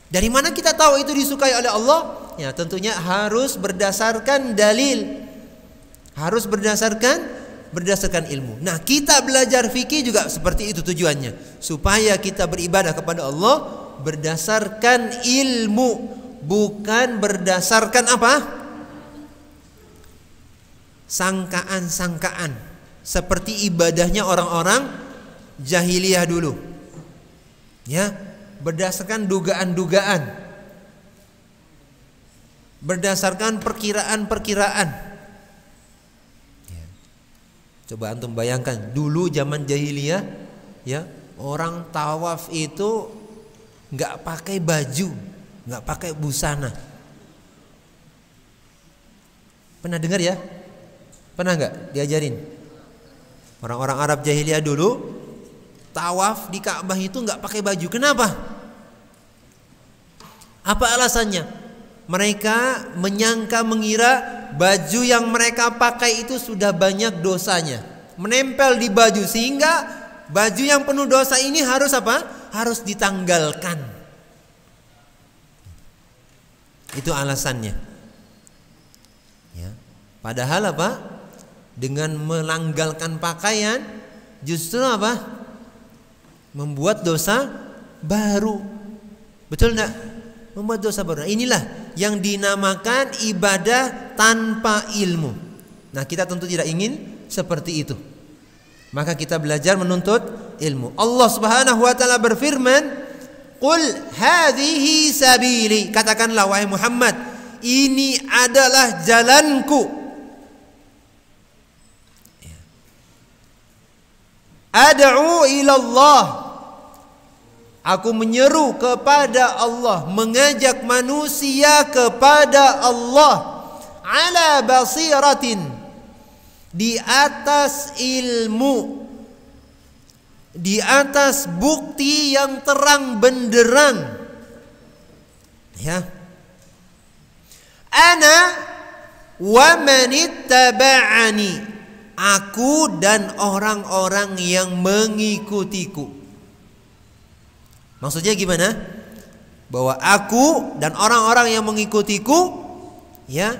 Dari mana kita tahu itu disukai oleh Allah? Ya, tentunya harus berdasarkan dalil. Harus berdasarkan ilmu. Nah, kita belajar fikih juga seperti itu tujuannya, supaya kita beribadah kepada Allah berdasarkan ilmu, bukan berdasarkan apa? Sangkaan-sangkaan, seperti ibadahnya orang-orang jahiliyah dulu. Ya, berdasarkan dugaan-dugaan, berdasarkan perkiraan-perkiraan. Ya. Coba antum bayangkan dulu zaman jahiliyah, ya, orang tawaf itu nggak pakai baju, nggak pakai busana. Pernah dengar ya? Pernah nggak diajarin? Orang-orang Arab jahiliyah dulu tawaf di Ka'bah itu nggak pakai baju. Kenapa? Apa alasannya? Mereka mengira baju yang mereka pakai itu sudah banyak dosanya, menempel di baju, sehingga baju yang penuh dosa ini harus apa? Harus ditanggalkan. Itu alasannya. Ya. Padahal apa? Dengan melanggalkan pakaian justru apa? Membuat dosa baru. Betul enggak? Membuat dosa baru. Nah, inilah yang dinamakan ibadah tanpa ilmu. Nah, kita tentu tidak ingin seperti itu. Maka kita belajar menuntut ilmu. Allah Subhanahu wa taala berfirman, "Qul hadhihi sabili." Katakanlah wahai Muhammad, ini adalah jalanku. Ad'u ila Allah. Aku menyeru kepada Allah, mengajak manusia kepada Allah ala basiratin, di atas ilmu, di atas bukti yang terang benderang. Ya. Ana wa manittaba'ani. Aku dan orang-orang yang mengikutiku. Maksudnya gimana? Bahwa aku dan orang-orang yang mengikutiku, ya,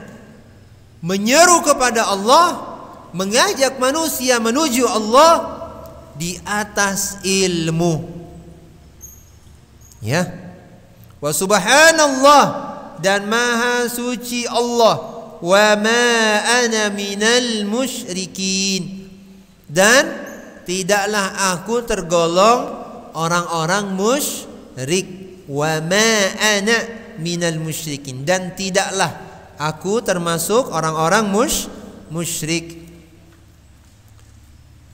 menyeru kepada Allah, mengajak manusia menuju Allah di atas ilmu. Ya. Wa subhanallah, dan maha suci Allah. Wa ma ana minal musyrikin, dan tidaklah aku tergolong orang-orang musyrik. Wa ma ana minal musyrikin, dan tidaklah aku termasuk orang-orang musyrik.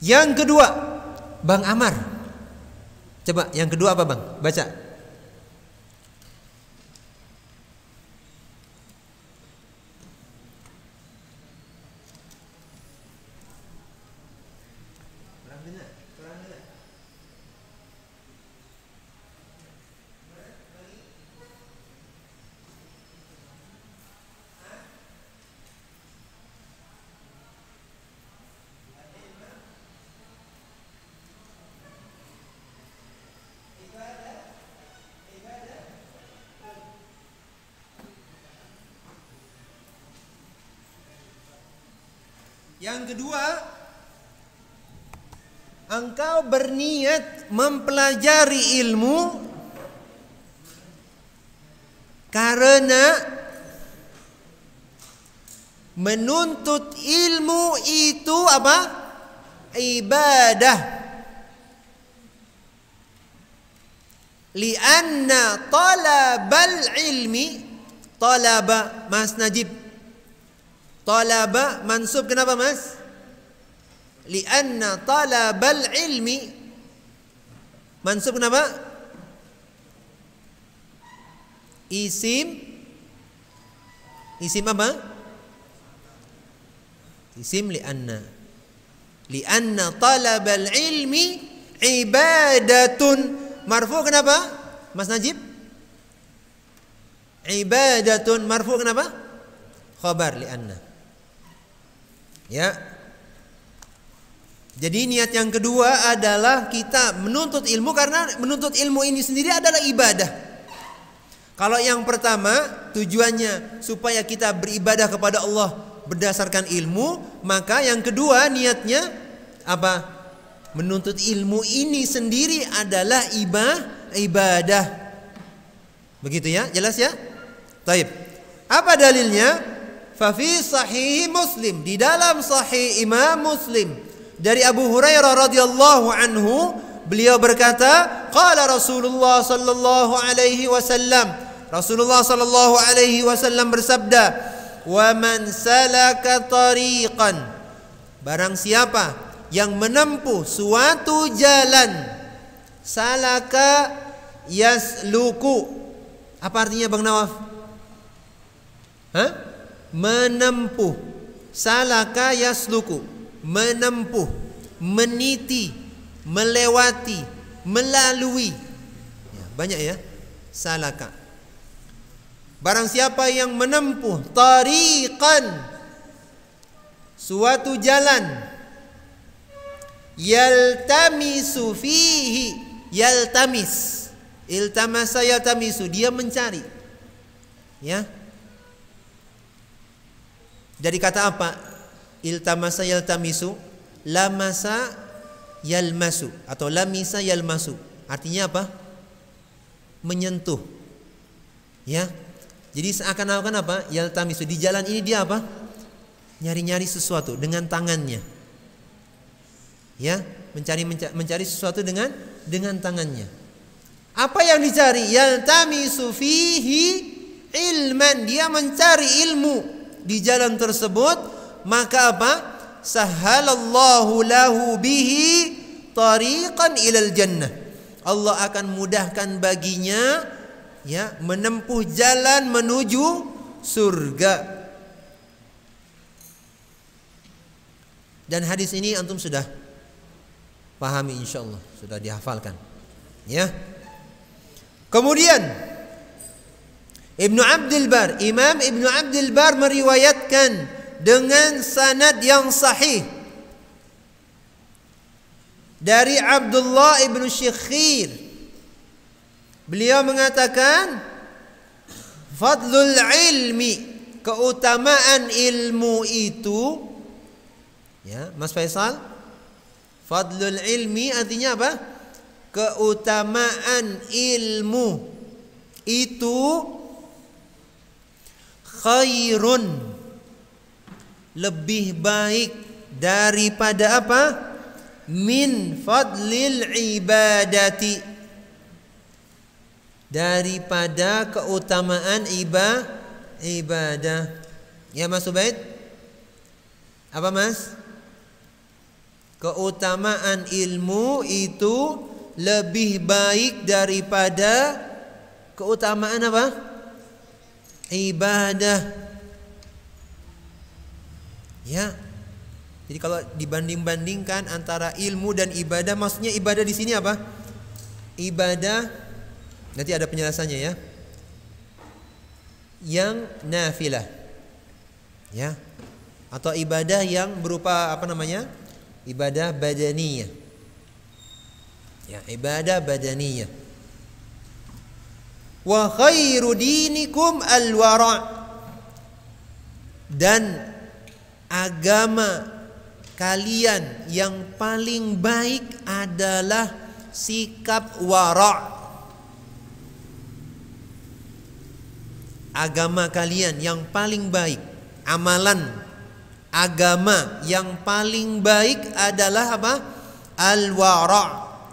Yang kedua, Bang Amar, coba yang kedua apa Bang? Baca. Yang kedua, engkau berniat mempelajari ilmu karena menuntut ilmu itu apa? Ibadah. Lianna talabal ilmi, talaba, Mas Najib, talaba mansub, kenapa Mas? Lianna talabal ilmi mansub, kenapa? Isim apa? Isim lianna. Lianna talabal ilmi ibadatun. Marfu kenapa? Mas Najib? Ibadatun marfu kenapa? Khabar lianna. Ya. Jadi niat yang kedua adalah kita menuntut ilmu karena menuntut ilmu ini sendiri adalah ibadah. Kalau yang pertama tujuannya supaya kita beribadah kepada Allah berdasarkan ilmu, maka yang kedua niatnya apa? Menuntut ilmu ini sendiri adalah ibadah. Begitu ya, jelas ya? Taib. Apa dalilnya? Fa fi sahih Muslim, di dalam sahih Imam Muslim dari Abu Hurairah radhiyallahu anhu, beliau berkata, qala Rasulullah sallallahu alaihi wasallam, Rasulullah sallallahu alaihi wasallam bersabda, "Wa man salaka tariqan," barang siapa yang menempuh suatu jalan, salaka yasluku. Apa artinya Bang Nawaf? Menempuh. Salaka yasluku, menempuh, meniti, melewati, melalui. Ya, banyak ya. Salaka. Barang siapa yang menempuh tariqan, suatu jalan, yaltamisu fihi, yaltamis, iltamasa yaltamisu, dia mencari. Ya. Dari kata apa? Iltamasa yaltamisu, lamasa yalmasu atau lamisa yalmasu. Artinya apa? Menyentuh. Ya. Jadi seakan-akan apa? Yaltamisu, di jalan ini dia apa? Nyari-nyari sesuatu dengan tangannya. Ya, mencari sesuatu dengan tangannya. Apa yang dicari? Yaltamisu fihi ilman, dia mencari ilmu di jalan tersebut, maka apa? Sahalallahu lahu bihi tariqan ilal jannah. Allah akan mudahkan baginya, ya, menempuh jalan menuju surga. Dan hadis ini antum sudah pahami insyaallah, sudah dihafalkan. Ya. Kemudian Ibnu Abdul Bar, Imam Ibnu Abdul Bar meriwayatkan dengan sanad yang sahih dari Abdullah ibnu Syikhir. Beliau mengatakan, fadlul ilmi, keutamaan ilmu itu, ya Mas Faisal, fadlul ilmi artinya apa? Keutamaan ilmu itu khairun, lebih baik daripada apa? Min fadlil ibadati, daripada keutamaan ibadah. Ya Mas Ubaid? Apa Mas? Keutamaan ilmu itu lebih baik daripada keutamaan apa? Ibadah. Ya. Jadi kalau dibanding-bandingkan antara ilmu dan ibadah, maksudnya ibadah di sini apa? Ibadah, nanti ada penjelasannya ya. Yang nafilah. Ya. Atau ibadah yang berupa apa namanya? Ibadah badaniyah. Ya, ibadah badaniyah. Wa khairu dinikum al-wara', dan agama kalian yang paling baik adalah sikap wara'. Agama kalian yang paling baik, amalan agama yang paling baik adalah apa? Al-wara'.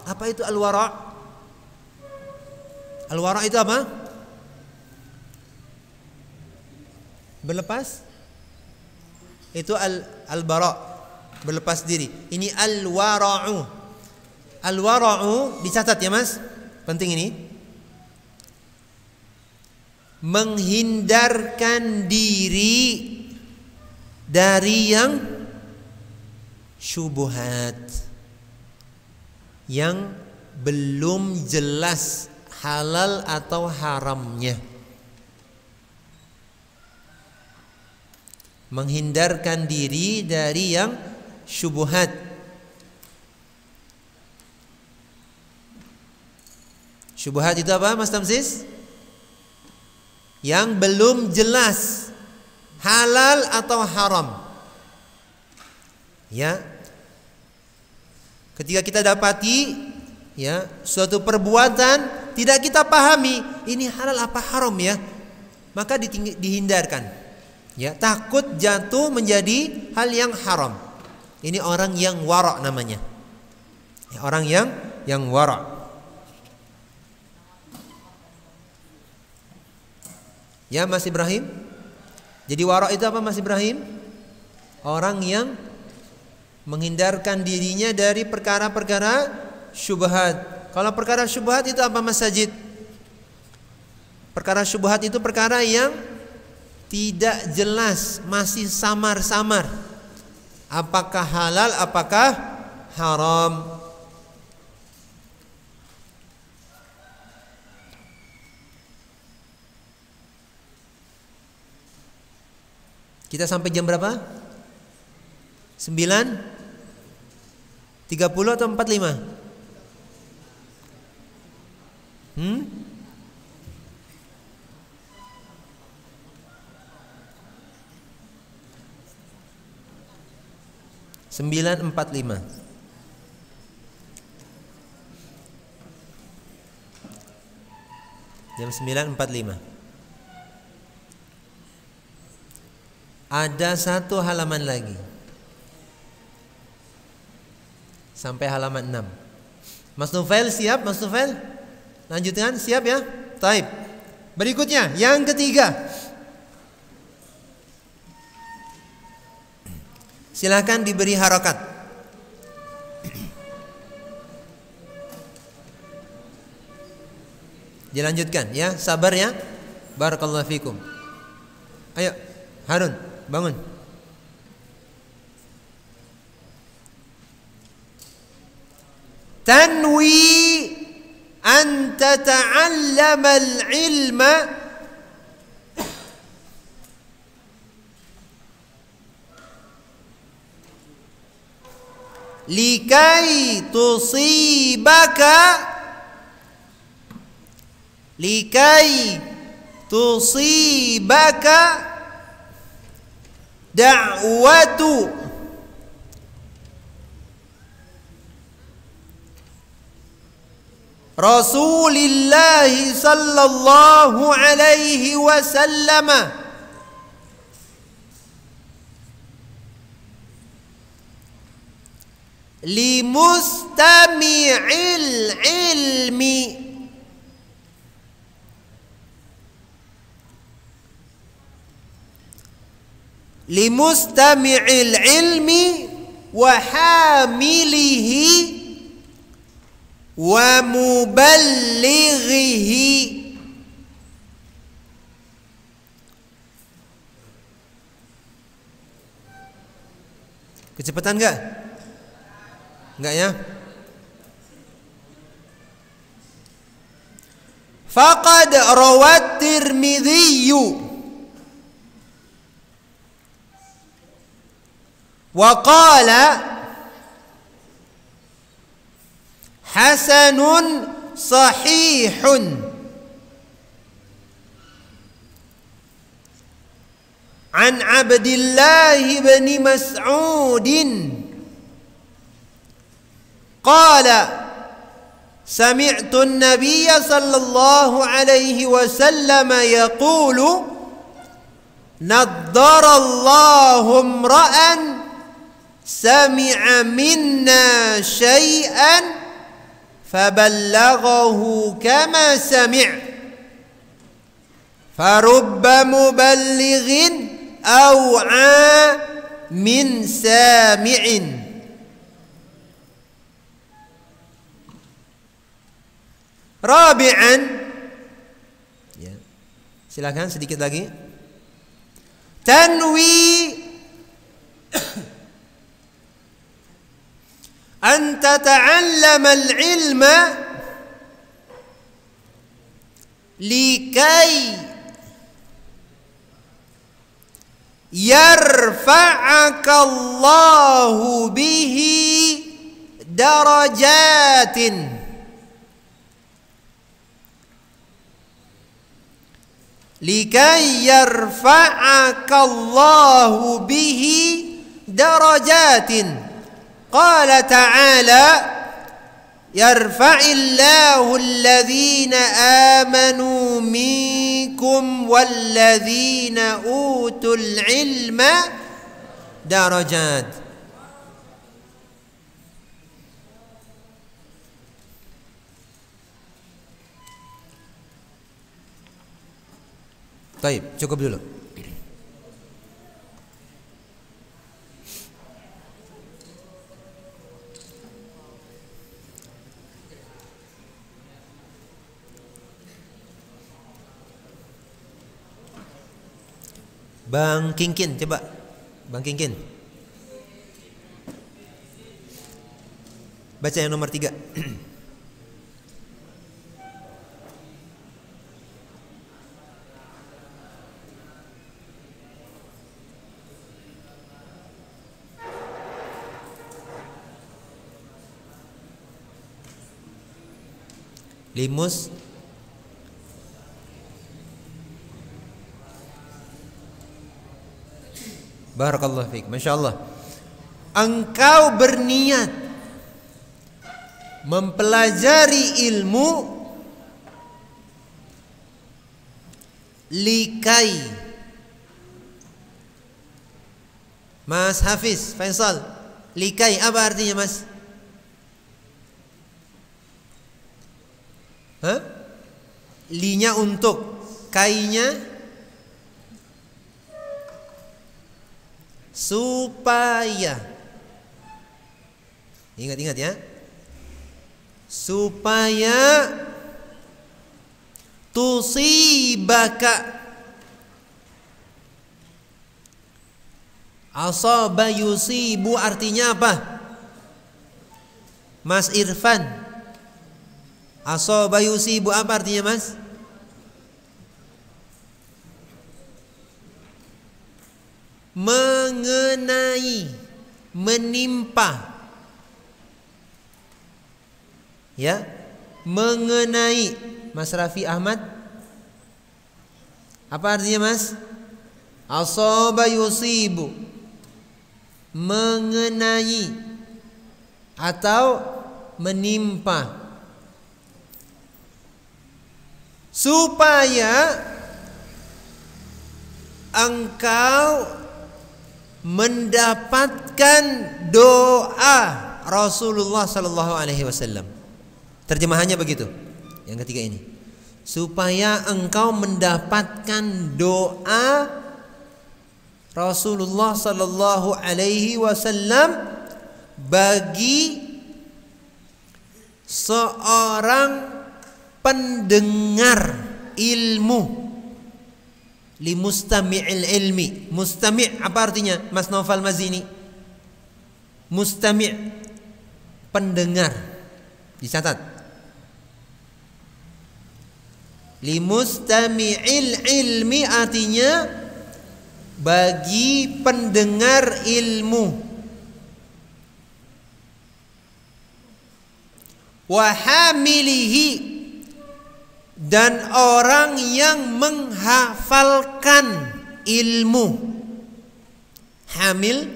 Apa itu al-wara'? Al-wara' itu apa? Berlepas? Itu al-bara', berlepas diri. Ini al-wara'u. Al-wara'u dicatat ya Mas. Penting ini. Menghindarkan diri dari yang syubhat, yang belum jelas halal atau haramnya. Menghindarkan diri dari yang syubhat. Syubhat itu apa Mas Tamsis? yang belum jelas halal atau haram. Ya. Ketika kita dapati ya suatu perbuatan tidak kita pahami ini halal apa haram ya, maka dihindarkan. Ya, takut jatuh menjadi hal yang haram. Ini orang yang wara' namanya. Ya, orang yang wara'. Ya Mas Ibrahim. Jadi wara' itu apa Mas Ibrahim? Orang yang menghindarkan dirinya dari perkara-perkara syubhat. Kalau perkara syubhat itu apa Mas Sajid? Perkara syubhat itu perkara yang tidak jelas, masih samar-samar. Apakah halal, apakah haram? Kita sampai jam berapa? 9:30 atau 45? 9:45. Jam 9:45. Ada satu halaman lagi sampai halaman 6. Mas Nufail siap? Mas Nufail lanjutkan, siap ya? Taib. Berikutnya yang ketiga. Silakan diberi harokat. Dilanjutkan ya, sabar ya. Barakallahu fikum. Ayo Harun, bangun. Tanwi an tata'allama al-ilma likai tusibaka da'watu Rasulillah sallallahu alaihi wasallam limustami'il ilmi wa hamilihi wa muballighihi. Kecepatan enggak? Enggak ya? Faqad rawat Tirmidzi wa qala hasanun sahihun an Abdillah bin Mas'ud qala sami'tu an-nabiy sallallahu alaihi wasallam yaqulu naddarallahu imra'an sami'a minna syai'an faballaghahu kama sami' farubba muballighin aw'a min sami'in. Rabi'an, ya, silakan sedikit lagi. Tanwi an tata'allama al-ilma likai yarfa'aka Allahu bihi darajatin likai yarfa'akallahu bihi darajatin. Qala ta'ala yarfa'illahu alladhina amanu minkum walladhina utul ilma darajat. Baik, cukup dulu. Bang Kingkin, coba. Bang Kingkin. Baca yang nomor 3. Limus Barakallahu fiik. Masya Allah. Engkau berniat mempelajari ilmu likai. Mas Hafiz Faisal, likai apa artinya, Mas? Hah? Linya untuk, kainya supaya. Ingat-ingat ya. Supaya tusibaka. Asaba yusibu artinya apa? Mas Irfan. Asaba yusibu apa artinya, Mas? Mengenai, menimpa. Ya, mengenai. Mas Rafi Ahmad, apa artinya, Mas? Asaba yusibu, mengenai atau menimpa. Supaya engkau mendapatkan doa Rasulullah sallallahu alaihi wasallam. Terjemahannya begitu. Yang ketiga ini. Supaya engkau mendapatkan doa Rasulullah sallallahu alaihi wasallam bagi seorang pendengar ilmu, li mustami'il ilmi. Mustami' apa artinya, Mas Naufal Mazini? Mustami', pendengar. Dicatat. Li mustami'il ilmi artinya bagi pendengar ilmu. Wa hamilihi, dan orang yang menghafalkan ilmu. Hamil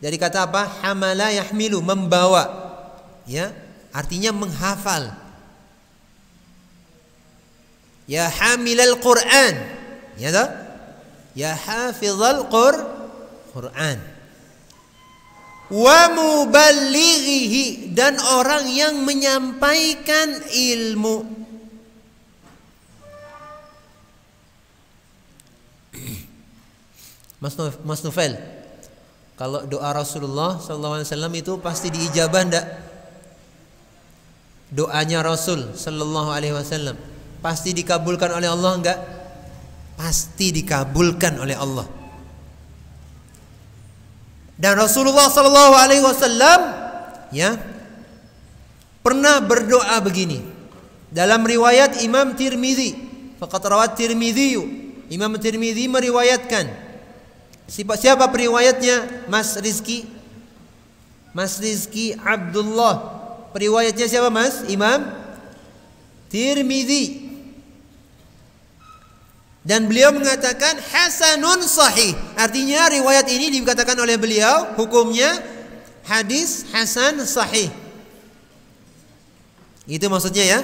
dari kata apa? Hamala yahmilu, membawa. Ya, artinya menghafal. Ya hamilal Quran, ya toh? Ya hafizal Quran. Wa muballighihi, dan orang yang menyampaikan ilmu. Mas Nufel, kalau doa Rasulullah SAW itu pasti diijabah enggak? Doanya Rasul SAW pasti dikabulkan oleh Allah enggak? Pasti dikabulkan oleh Allah. Dan Rasulullah SAW ya pernah berdoa begini dalam riwayat Imam Tirmizi. Faqad rawat Tirmizi, Imam Tirmizi meriwayatkan. Siapa periwayatnya? Mas Rizki Abdullah. Periwayatnya siapa, Mas? Imam Tirmizi. Dan beliau mengatakan hasanun sahih. Artinya riwayat ini dikatakan oleh beliau hukumnya hadis hasan sahih. Itu maksudnya ya.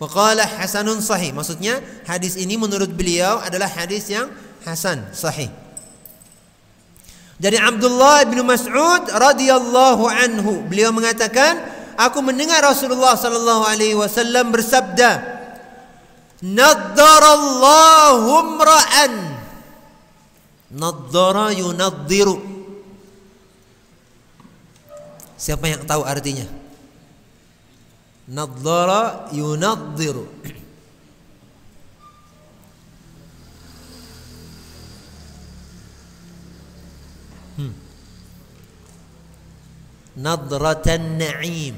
Waqala hasanun sahih. Maksudnya hadis ini menurut beliau adalah hadis yang hasan sahih. Dari Abdullah bin Mas'ud radhiyallahu anhu, beliau mengatakan, aku mendengar Rasulullah sallallahu alaihi wasallam bersabda, Naddarallahu mra'an. Naddara yunaddiru. Siapa yang tahu artinya? Naddara yunaddiru. Nadratan na'im.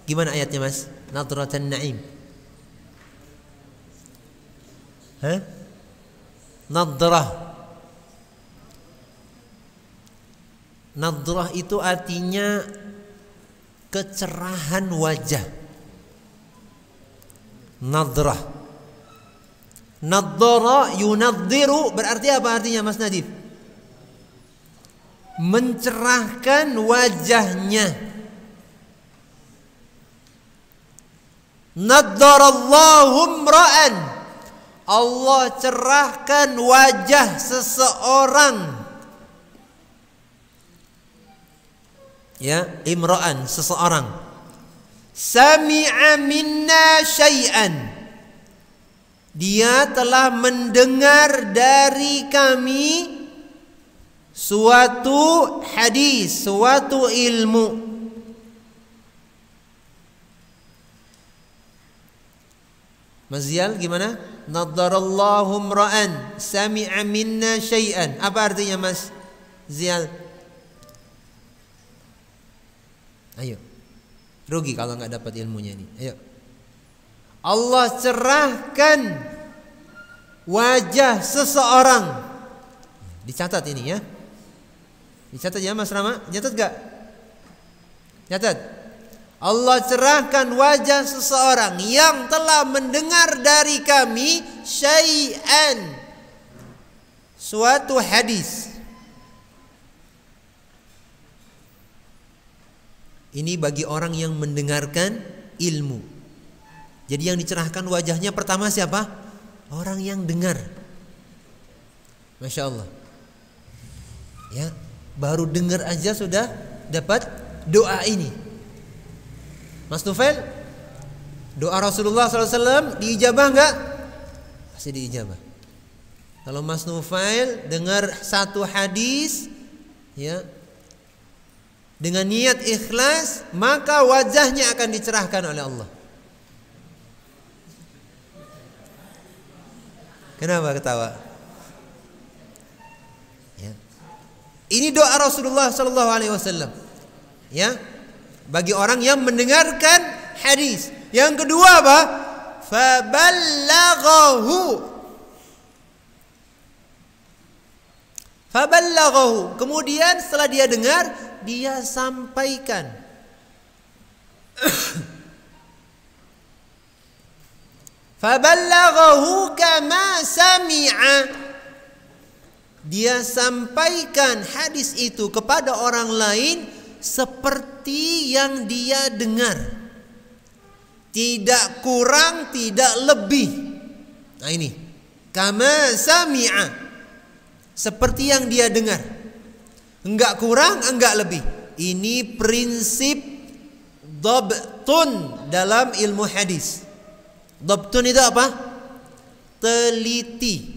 Gimana ayatnya Mas? Nadratan na'im. Nadrah. Nadrah itu artinya kecerahan wajah. Nadrah. Naddara yunaddiru berarti apa artinya Mas Nadif? Mencerahkan wajahnya. Naddarallahu mra'an. Allah cerahkan wajah seseorang. Ya, imra'an, seseorang. Sami'a minna syai'an. Dia telah mendengar dari kami suatu hadis, suatu ilmu. Mas Zial gimana? Naddarallahu mra'an sami'a minna syai'an. Apa artinya Mas Zial? Ayo. Rugi kalau nggak dapat ilmunya ini. Ayo. Allah cerahkan wajah seseorang. Dicatat ini ya. Dicatat ya Mas Rama. Catat gak? Catat. Allah cerahkan wajah seseorang yang telah mendengar dari kami syai'an, suatu hadis. Ini bagi orang yang mendengarkan ilmu. Jadi yang dicerahkan wajahnya pertama siapa? Orang yang dengar. Masya Allah. Ya, baru dengar aja sudah dapat doa ini. Mas Nufail, doa Rasulullah SAW diijabah enggak? Pasti diijabah. Kalau Mas Nufail dengar satu hadis, ya, dengan niat ikhlas, maka wajahnya akan dicerahkan oleh Allah. Kenapa ketawa? Ya. Ini doa Rasulullah SAW. Ya. Bagi orang yang mendengarkan hadis. Yang kedua apa? Faballaghahu. Faballaghahu. Kemudian setelah dia dengar, dia sampaikan. Faballaghahu kama sami'a. Dia sampaikan hadis itu kepada orang lain seperti yang dia dengar, tidak kurang, tidak lebih. Nah ini, kama sami'a, seperti yang dia dengar, enggak kurang, enggak lebih. Ini prinsip dhabtun dalam ilmu hadis. Dhabtun itu apa? Teliti.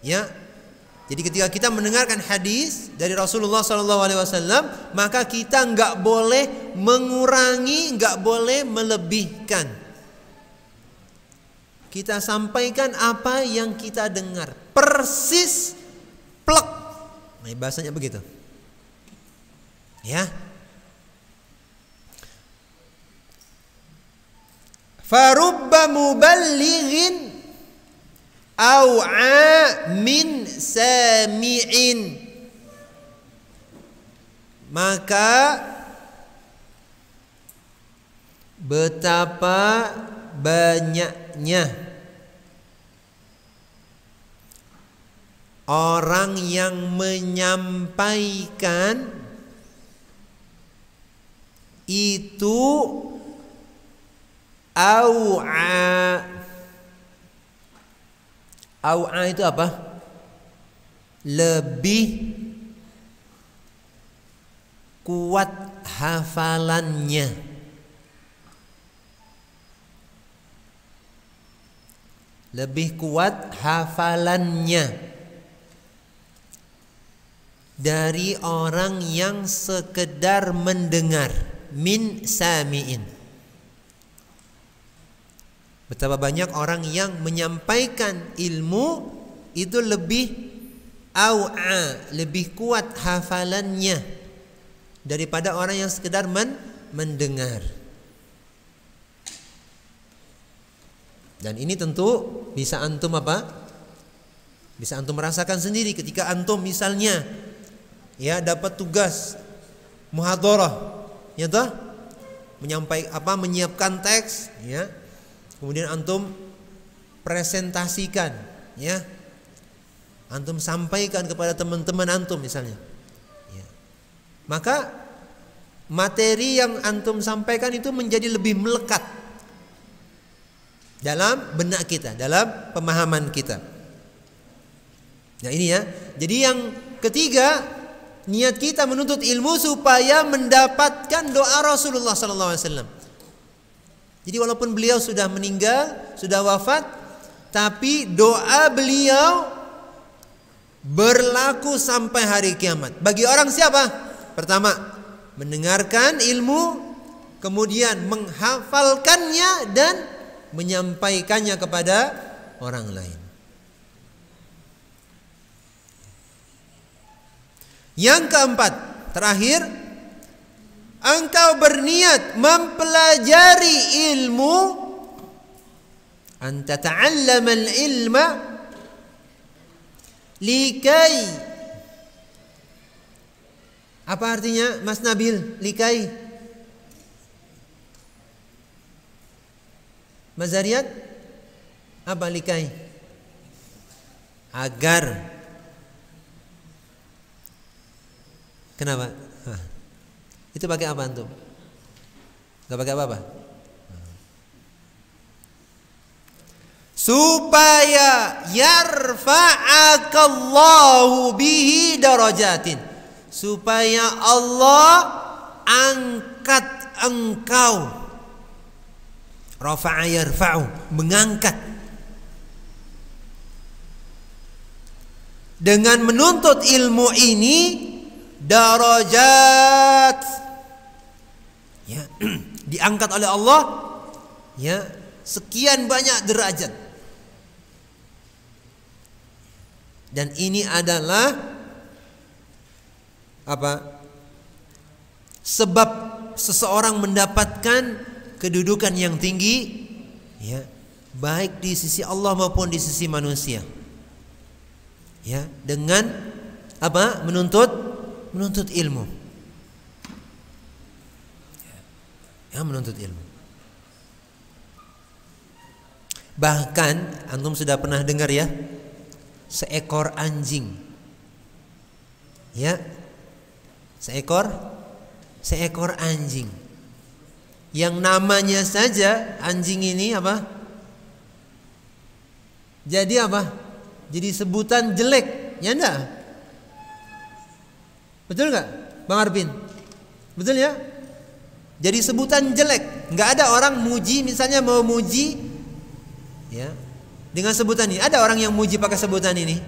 Ya. Jadi ketika kita mendengarkan hadis dari Rasulullah SAW, maka kita nggak boleh mengurangi, nggak boleh melebihkan. Kita sampaikan apa yang kita dengar, persis plek. Nah, bahasanya begitu. Ya. Farubba muballighin au'a min sami'in. Maka betapa banyaknya orang yang menyampaikan itu au'a. Au'a itu apa? Lebih kuat hafalannya. Lebih kuat hafalannya dari orang yang sekedar mendengar. Min sami'in. Betapa banyak orang yang menyampaikan ilmu itu lebih au'a, lebih kuat hafalannya daripada orang yang sekedar mendengar. Dan ini tentu bisa antum apa? Bisa antum merasakan sendiri ketika antum misalnya ya dapat tugas muhadharah, ya toh? Menyiapkan teks, ya. Kemudian antum presentasikan, ya. Antum sampaikan kepada teman-teman antum misalnya. Ya. Maka materi yang antum sampaikan itu menjadi lebih melekat dalam benak kita, dalam pemahaman kita. Nah ini ya. Jadi yang ketiga, niat kita menuntut ilmu supaya mendapatkan doa Rasulullah SAW. Jadi walaupun beliau sudah meninggal, sudah wafat, tapi doa beliau berlaku sampai hari kiamat. Bagi orang siapa? Pertama, mendengarkan ilmu, kemudian menghafalkannya dan menyampaikannya kepada orang lain. Yang keempat, terakhir, engkau berniat mempelajari ilmu, an tata'allama al-ilma likai. Apa artinya Mas Nabil? Likai. Mas Zaryat? Apa likai? Agar. Kenapa? Hah. Itu pakai apa antum? Gak pakai apa-apa? Supaya yarfa'akallahu bihi darajatin. Supaya Allah angkat engkau. Rafa'a yarfa'u, mengangkat. Dengan menuntut ilmu ini darajat, ya, diangkat oleh Allah, ya, sekian banyak derajat. Dan ini adalah apa? Sebab seseorang mendapatkan kedudukan yang tinggi, ya, baik di sisi Allah maupun di sisi manusia. Ya, dengan apa? Menuntut ilmu. Ya, menuntut ilmu. Bahkan antum sudah pernah dengar ya, seekor anjing. Ya. Seekor anjing. Yang namanya saja anjing ini apa? Jadi apa? Jadi sebutan jelek, ya enggak? Betul nggak, Bang Arvin? Betul ya? Jadi sebutan jelek. Nggak ada orang muji, misalnya mau muji, ya, dengan sebutan ini. Ada orang yang muji pakai sebutan ini?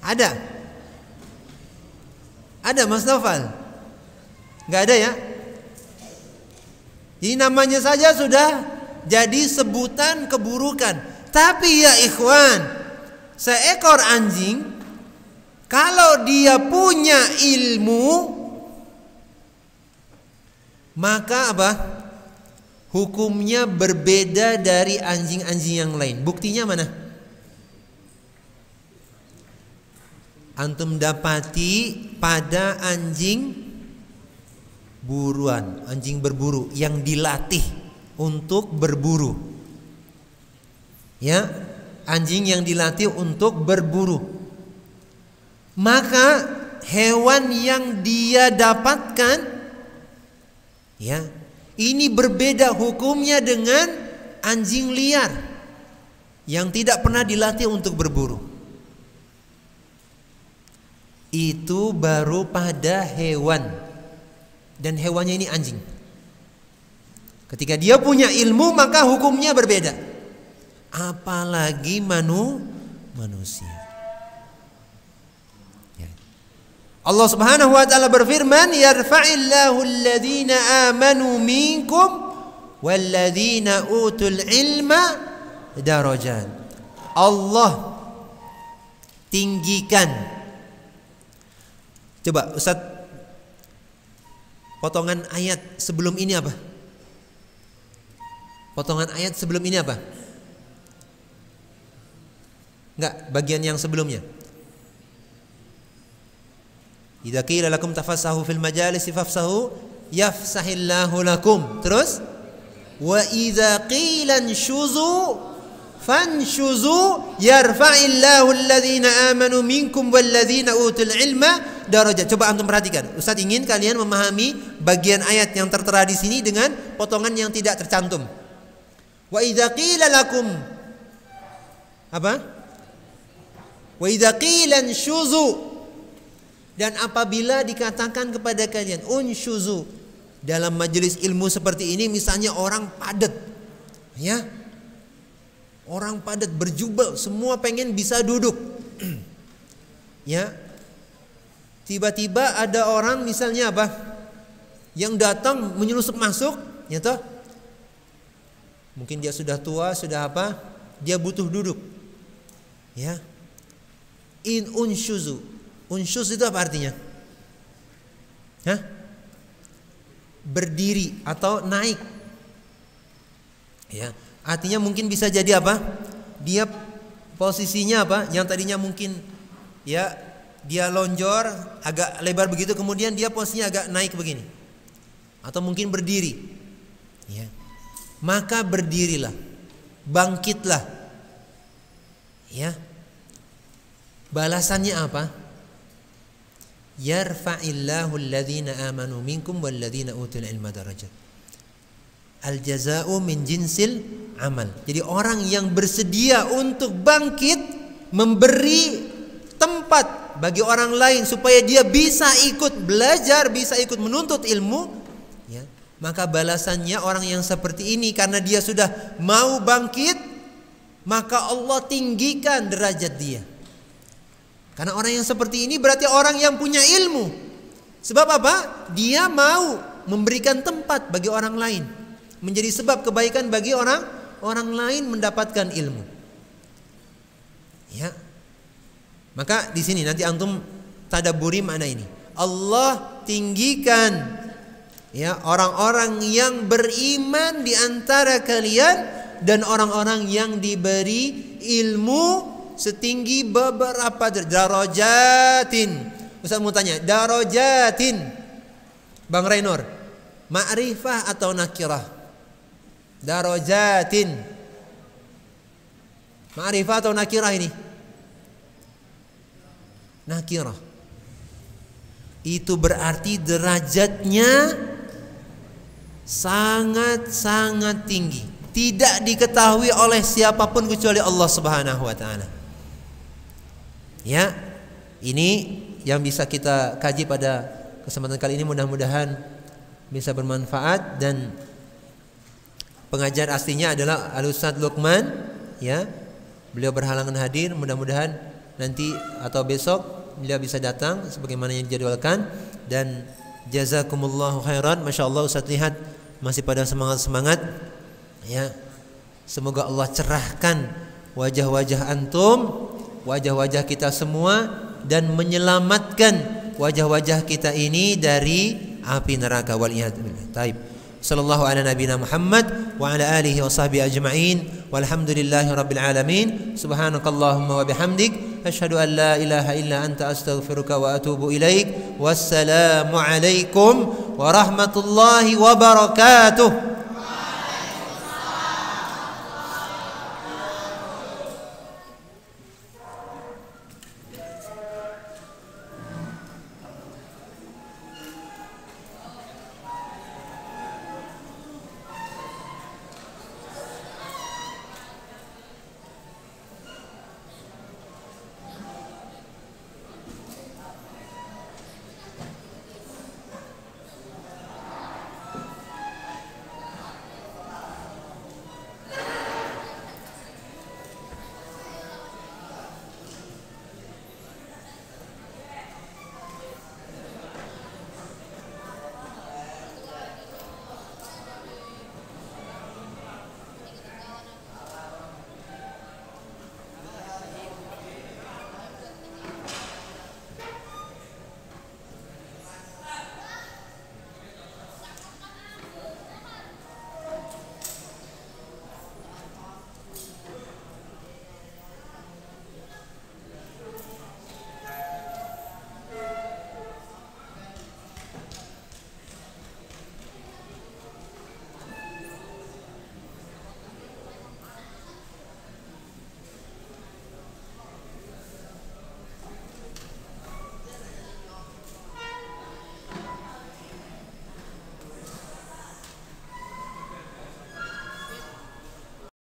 Ada? Ada Mas Noval? Nggak ada ya? Jadi namanya saja sudah jadi sebutan keburukan. Tapi ya ikhwan, seekor anjing, kalau dia punya ilmu, maka apa? Hukumnya berbeda dari anjing-anjing yang lain. Buktinya mana? Antum dapati pada anjing buruan, anjing berburu yang dilatih untuk berburu. Ya, anjing yang dilatih untuk berburu. maka hewan yang dia dapatkan, ya, ini berbeda hukumnya dengan anjing liar yang tidak pernah dilatih untuk berburu. Itu baru pada hewan, dan hewannya ini anjing. Ketika dia punya ilmu maka hukumnya berbeda. Apalagi manusia. Allah Subhanahu wa taala berfirman, "Yarfa'illahu alladhina amanu minkum walladhina utul ilma darajat." Allah tinggikan. Coba Ustaz, potongan ayat sebelum ini apa? Potongan ayat sebelum ini apa? Enggak, bagian yang sebelumnya. Idza qila lakum tafassahu fil majalisi fafsahu yafsahillahu lakum. Terus wa idza qila anshuzu fanshuzu yarfa'illahu alladhina amanu minkum walladhina utul ilma darajat. Coba antum perhatikan. Ustaz ingin kalian memahami bagian ayat yang tertera di sini dengan potongan yang tidak tercantum. Wa idza qila lakum apa? Wa idza qila anshuzu, dan apabila dikatakan kepada kalian unshuzu, dalam majelis ilmu seperti ini misalnya orang padat, ya, orang padat berjubel, semua pengen bisa duduk, ya, tiba-tiba ada orang misalnya apa yang datang menyelusup masuk, ya toh, mungkin dia sudah tua, sudah apa, dia butuh duduk, ya, in unshuzu. Unsyuz itu apa artinya? Hah? Berdiri atau naik. Ya, artinya mungkin bisa jadi apa? Dia posisinya apa? Yang tadinya mungkin ya dia lonjor agak lebar begitu, kemudian dia posisinya agak naik begini. Atau mungkin berdiri. Ya. Maka berdirilah. Bangkitlah. Ya. Balasannya apa? Yarfa'illahu alladhina amanu minkum walladhina utul ilma darajat. Al jaza'u min jinsil amal. Jadi orang yang bersedia untuk bangkit, memberi tempat bagi orang lain supaya dia bisa ikut belajar, bisa ikut menuntut ilmu, ya, maka balasannya orang yang seperti ini karena dia sudah mau bangkit, maka Allah tinggikan derajat dia. Karena orang yang seperti ini berarti orang yang punya ilmu. Sebab apa? Dia mau memberikan tempat bagi orang lain, menjadi sebab kebaikan bagi orang lain mendapatkan ilmu. Ya. Maka di sini nanti antum tadabburi makna ini. Allah tinggikan, ya, orang-orang yang beriman di antara kalian dan orang-orang yang diberi ilmu setinggi beberapa darajatin. Ustaz mau tanya, darajatin, Bang Rainor, ma'rifah atau nakirah? Darajatin, ma'rifah atau nakirah ini? Nakirah. Itu berarti derajatnya sangat-sangat tinggi, tidak diketahui oleh siapapun kecuali Allah Subhanahu wa taala. Ya, ini yang bisa kita kaji pada kesempatan kali ini, mudah-mudahan bisa bermanfaat. Dan pengajar aslinya adalah Al-Ustaz Luqman, ya. Beliau berhalangan hadir, mudah-mudahan nanti atau besok beliau bisa datang sebagaimana yang dijadwalkan. Dan jazakumullahu khairan, masyaallah Ustaz lihat masih pada semangat-semangat, ya. Semoga Allah cerahkan wajah-wajah antum, wajah-wajah kita semua, dan menyelamatkan wajah-wajah kita ini dari api neraka. Waliyad billah. Taib. Sallallahu ala nabiyina Muhammad wa ala alihi wa sahbihi ajma'in. Walhamdulillahi rabbil alamin. Subhanakallahumma wa bihamdik, asyhadu an la ilaha illa anta astaghfiruka wa atubu ilaik. Wassalamu alaikum warahmatullahi wabarakatuh.